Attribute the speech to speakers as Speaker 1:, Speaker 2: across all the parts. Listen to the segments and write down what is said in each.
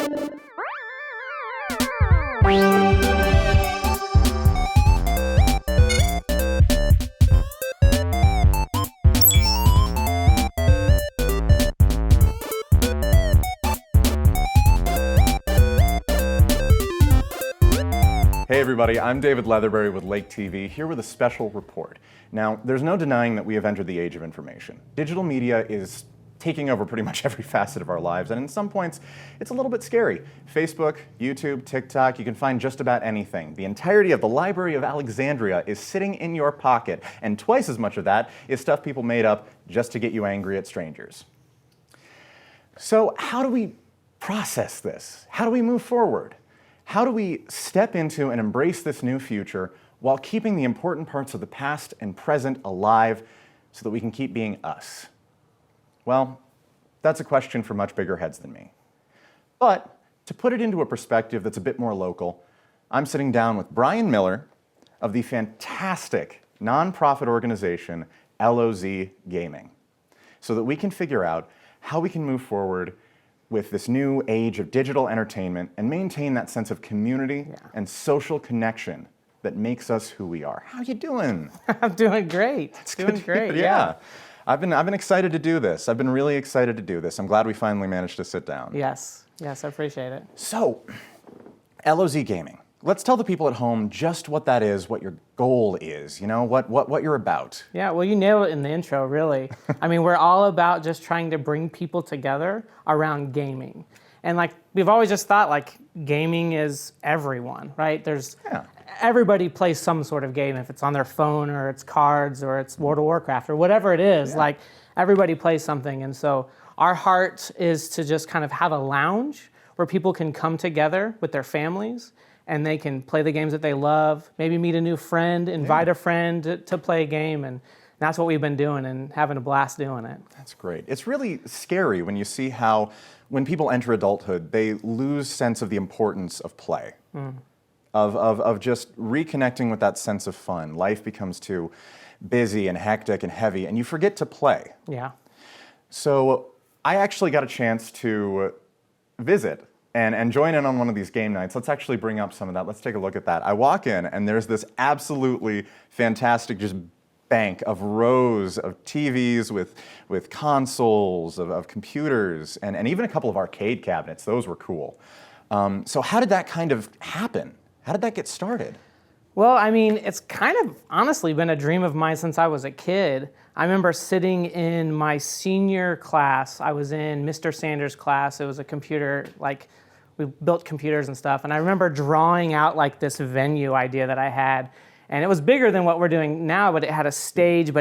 Speaker 1: Hey everybody, I'm David Leatherbury with Lake TV, here with a special report. Now, there's no denying that we have entered the age of information. Digital media is taking over pretty much every facet of our lives, and in some points, it's a little bit scary. Facebook, YouTube, TikTok, you can find just about anything. The entirety of the Library of Alexandria is sitting in your pocket, and twice as much of that is stuff people made up just to get you angry at strangers. So how do we process this? How do we move forward? How do we step into and embrace this new future while keeping the important parts of the past and present alive so that we can keep being us? Well, that's a question for much bigger heads than me. But to put it into a perspective that's a bit more local, I'm sitting down with Brian Miller of the fantastic nonprofit organization LOZ Gaming so that we can figure out how we can move forward with this new age of digital entertainment and maintain that sense of community and social connection that makes us who we are. How you doing?
Speaker 2: I'm doing great.
Speaker 1: It's
Speaker 2: doing great.
Speaker 1: Yeah. I've been excited to do this. I've been really excited to do this. I'm glad we finally managed to sit down.
Speaker 2: Yes, I appreciate it.
Speaker 1: So, LOZ Gaming. Let's tell the people at home just what that is, what your goal is, you know, what you're about.
Speaker 2: Yeah, well, you nailed it in the intro, really. I mean, we're all about just trying to bring people together around gaming. And like, we've always just thought like gaming is everyone, right? Everybody plays some sort of game, if it's on their phone or it's cards or it's World of Warcraft or whatever it is, like everybody plays something. And so our heart is to just kind of have a lounge where people can come together with their families and they can play the games that they love, maybe meet a new friend, invite a friend to play a game, and that's what we've been doing and having a blast doing it.
Speaker 1: That's great. It's really scary when you see how, when people enter adulthood, they lose sense of the importance of play, of just reconnecting with that sense of fun. Life becomes too busy and hectic and heavy, and you forget to play.
Speaker 2: Yeah.
Speaker 1: So I actually got a chance to visit and join in on one of these game nights. Let's actually bring up some of that. Let's take a look at that. I walk in and there's this absolutely fantastic just bank of rows of TVs with consoles, of computers, and even a couple of arcade cabinets. Those were cool. So how did that kind of happen? How did that get started?
Speaker 2: Well, I mean, it's kind of honestly been a dream of mine since I was a kid. I remember sitting in my senior class. I was in Mr. Sanders' class. It was a computer, like, we built computers and stuff. And I remember drawing out like this venue idea that I had. And it was bigger than what we're doing now, but it had a stage,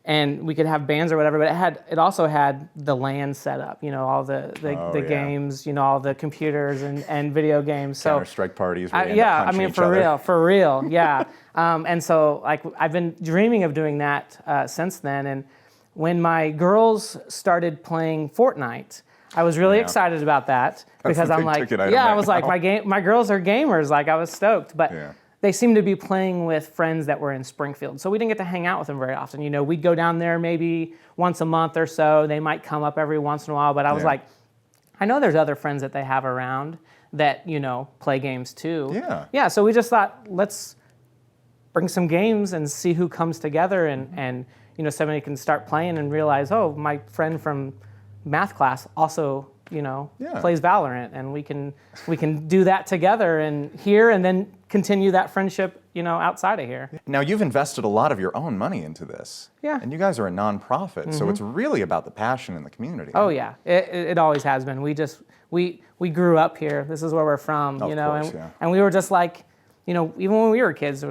Speaker 2: and we could have bands or whatever, but it also had the LAN set up, you know, all the games, you know, all the computers and video games. So
Speaker 1: Counter-Strike parties.
Speaker 2: I mean, for real, yeah. And so like I've been dreaming of doing that since then. And when my girls started playing Fortnite, I was really excited about that because I'm like, I was like, my girls are gamers. Like I was stoked, but they seemed to be playing with friends that were in Springfield. So we didn't get to hang out with them very often. You know, we'd go down there maybe once a month or so. They might come up every once in a while, but I was like, I know there's other friends that they have around that, you know, play games too. Yeah, so we just thought, let's bring some games and see who comes together and you know, somebody can start playing and realize, oh, my friend from math class also, you know, plays Valorant, and we can do that together and here, and then continue that friendship, you know, outside of here. Now
Speaker 1: you've invested a lot of your own money into this. Yeah. And you guys are a nonprofit, so it's really about the passion in the community.
Speaker 2: Oh yeah, it always has been. We grew up here. This is where we're from, you know, and we were just like, you know, even when we were kids,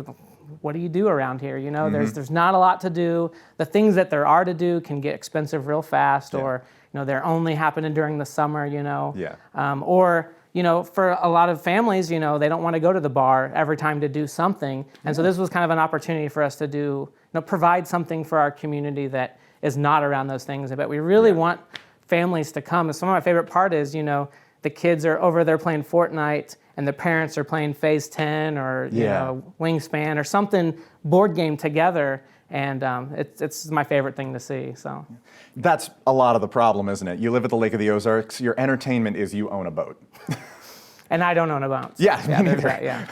Speaker 2: what do you do around here? You know, there's not a lot to do. The things that there are to do can get expensive real fast, or you know, they're only happening during the summer, you know. Or, you know, for a lot of families, you know, they don't want to go to the bar every time to do something. And so this was kind of an opportunity for us to do, you know, provide something for our community that is not around those things. But we really want families to come. And some of my favorite part is, you know, the kids are over there playing Fortnite and the parents are playing Phase 10 or, you know, Wingspan or something, board game together. And it's my favorite thing to see. So
Speaker 1: that's a lot of the problem, isn't it? You live at the Lake of the Ozarks. Your entertainment is you own a boat.
Speaker 2: And I don't own a bounce.
Speaker 1: Yeah, me
Speaker 2: there's
Speaker 1: neither.
Speaker 2: that, yeah.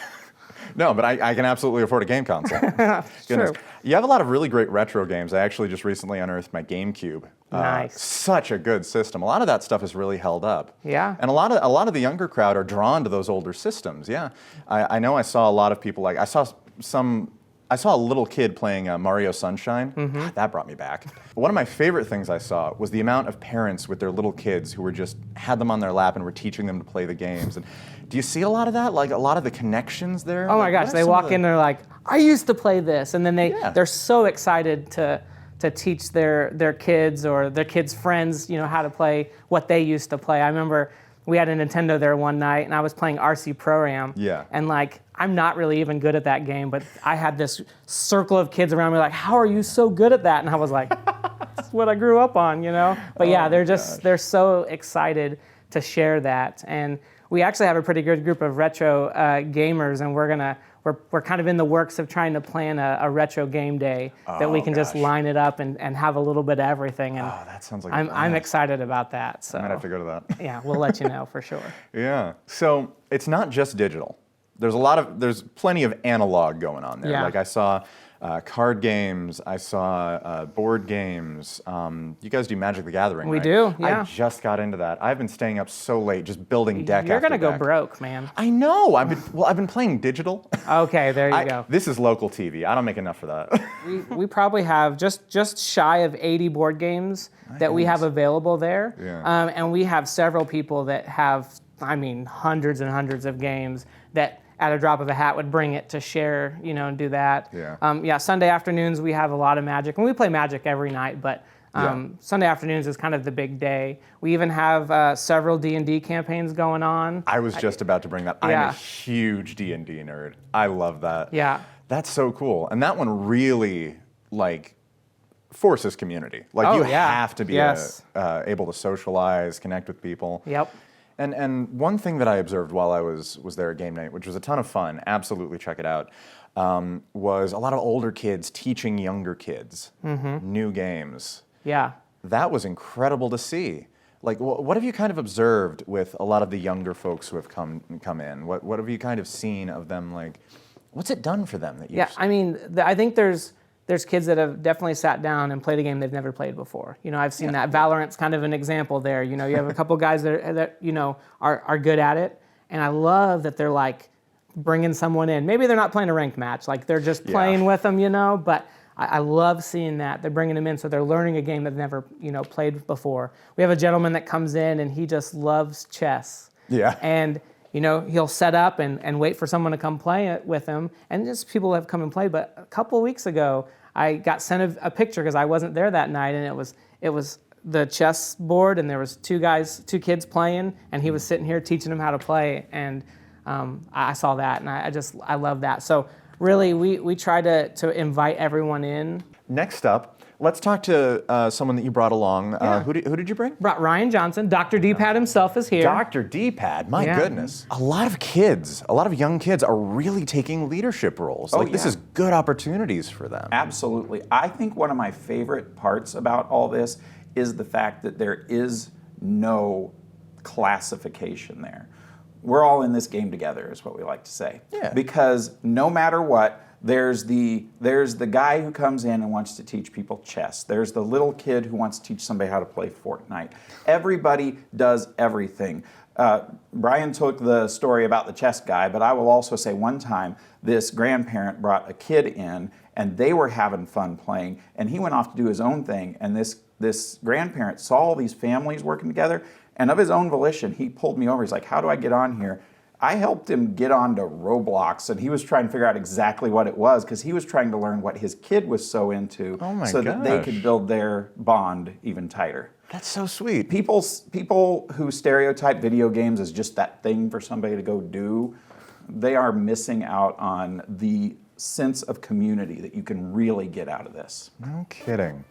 Speaker 1: No, but I can absolutely afford a game console. Goodness.
Speaker 2: True.
Speaker 1: You have a lot of really great retro games. I actually just recently unearthed my GameCube.
Speaker 2: Nice.
Speaker 1: Such a good system. A lot of that stuff is really held up.
Speaker 2: Yeah.
Speaker 1: And a lot of the younger crowd are drawn to those older systems. Yeah. I know I saw a lot of people I saw a little kid playing Mario Sunshine. That brought me back. One of my favorite things I saw was the amount of parents with their little kids who had them on their lap and were teaching them to play the games. And do you see a lot of that? Like a lot of the connections there?
Speaker 2: Oh my gosh, they walk in, they're like, I used to play this. And then they're so excited to teach their kids or their kids' friends, how to play what they used to play. I remember we had a Nintendo there one night and I was playing RC Pro-Am.
Speaker 1: Yeah.
Speaker 2: And I'm not really even good at that game, but I had this circle of kids around me like, how are you so good at that? And I was like, that's what I grew up on, But yeah, they're so excited to share that. And we actually have a pretty good group of retro gamers, and we're kind of in the works of trying to plan a retro game day that we can just line it up and have a little bit of everything. And
Speaker 1: that sounds like
Speaker 2: I'm excited about that. So
Speaker 1: I might have to go to that.
Speaker 2: yeah, we'll let you know for sure.
Speaker 1: Yeah. So it's not just digital. There's plenty of analog going on there.
Speaker 2: Yeah.
Speaker 1: Like I saw card games, I saw board games. You guys do Magic the Gathering,
Speaker 2: We
Speaker 1: right?
Speaker 2: do, yeah.
Speaker 1: I just got into that. I've been staying up so late just building deck
Speaker 2: You're
Speaker 1: after
Speaker 2: gonna go
Speaker 1: deck.
Speaker 2: broke, man.
Speaker 1: I know. I've been playing digital.
Speaker 2: Okay, there you go.
Speaker 1: This is local TV. I don't make enough for that.
Speaker 2: We probably have just shy of 80 board games that we have available there.
Speaker 1: Yeah.
Speaker 2: And we have several people that have, hundreds and hundreds of games that at a drop of a hat would bring it to share, and do that.
Speaker 1: Yeah.
Speaker 2: Sunday afternoons we have a lot of Magic, and we play Magic every night, but Sunday afternoons is kind of the big day. We even have several D&D campaigns going on.
Speaker 1: I was just about to bring that. I'm
Speaker 2: Yeah.
Speaker 1: a huge D&D nerd. I love that.
Speaker 2: Yeah.
Speaker 1: That's so cool. And that one really, forces community.
Speaker 2: Oh,
Speaker 1: You
Speaker 2: yeah.
Speaker 1: have to be
Speaker 2: Yes.
Speaker 1: able to socialize, connect with people.
Speaker 2: Yep.
Speaker 1: And one thing that I observed while I was there at game night, which was a ton of fun, absolutely check it out, was a lot of older kids teaching younger kids new games.
Speaker 2: Yeah.
Speaker 1: That was incredible to see. What have you kind of observed with a lot of the younger folks who have come in? What have you kind of seen of them? What's it done for them that you?
Speaker 2: Yeah, I think there's kids that have definitely sat down and played a game they've never played before. I've seen that. Valorant's kind of an example there. You have a couple guys that are good at it, and I love that they're bringing someone in. Maybe they're not playing a ranked match, they're just playing with them, but I love seeing that. They're bringing them in so they're learning a game they've never, played before. We have a gentleman that comes in and he just loves chess.
Speaker 1: Yeah.
Speaker 2: And he'll set up and wait for someone to come play it with him. And just people have come and played. But a couple of weeks ago, I got sent a picture because I wasn't there that night, and it was the chess board, and there was two kids playing, and he was sitting here teaching them how to play. And I saw that, and I love that. So really, we try to invite everyone in.
Speaker 1: Next up, let's talk to someone that you brought along. Who did you bring?
Speaker 2: Brought Ryan Johnson. Dr. D-Pad himself is here.
Speaker 1: Dr. D-Pad, my goodness. A lot of young kids are really taking leadership roles. This is good opportunities for them.
Speaker 3: Absolutely. I think one of my favorite parts about all this is the fact that there is no classification there. We're all in this game together, is what we like to say.
Speaker 1: Yeah.
Speaker 3: Because no matter what, there's the guy who comes in and wants to teach people chess. There's the little kid who wants to teach somebody how to play Fortnite. Everybody does everything. Brian took the story about the chess guy, but I will also say one time this grandparent brought a kid in and they were having fun playing, and he went off to do his own thing, and this grandparent saw all these families working together, and of his own volition, he pulled me over. He's like, how do I get on here? I helped him get onto Roblox, and he was trying to figure out exactly what it was because he was trying to learn what his kid was so into that they could build their bond even tighter.
Speaker 1: That's so sweet.
Speaker 3: People who stereotype video games as just that thing for somebody to go do, they are missing out on the sense of community that you can really get out of this.
Speaker 1: No kidding.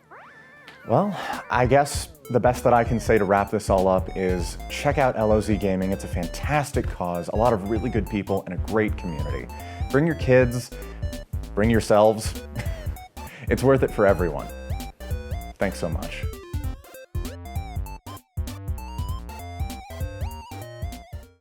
Speaker 1: Well, I guess the best that I can say to wrap this all up is check out LOZ Gaming. It's a fantastic cause, a lot of really good people, and a great community. Bring your kids, bring yourselves. It's worth it for everyone. Thanks so much.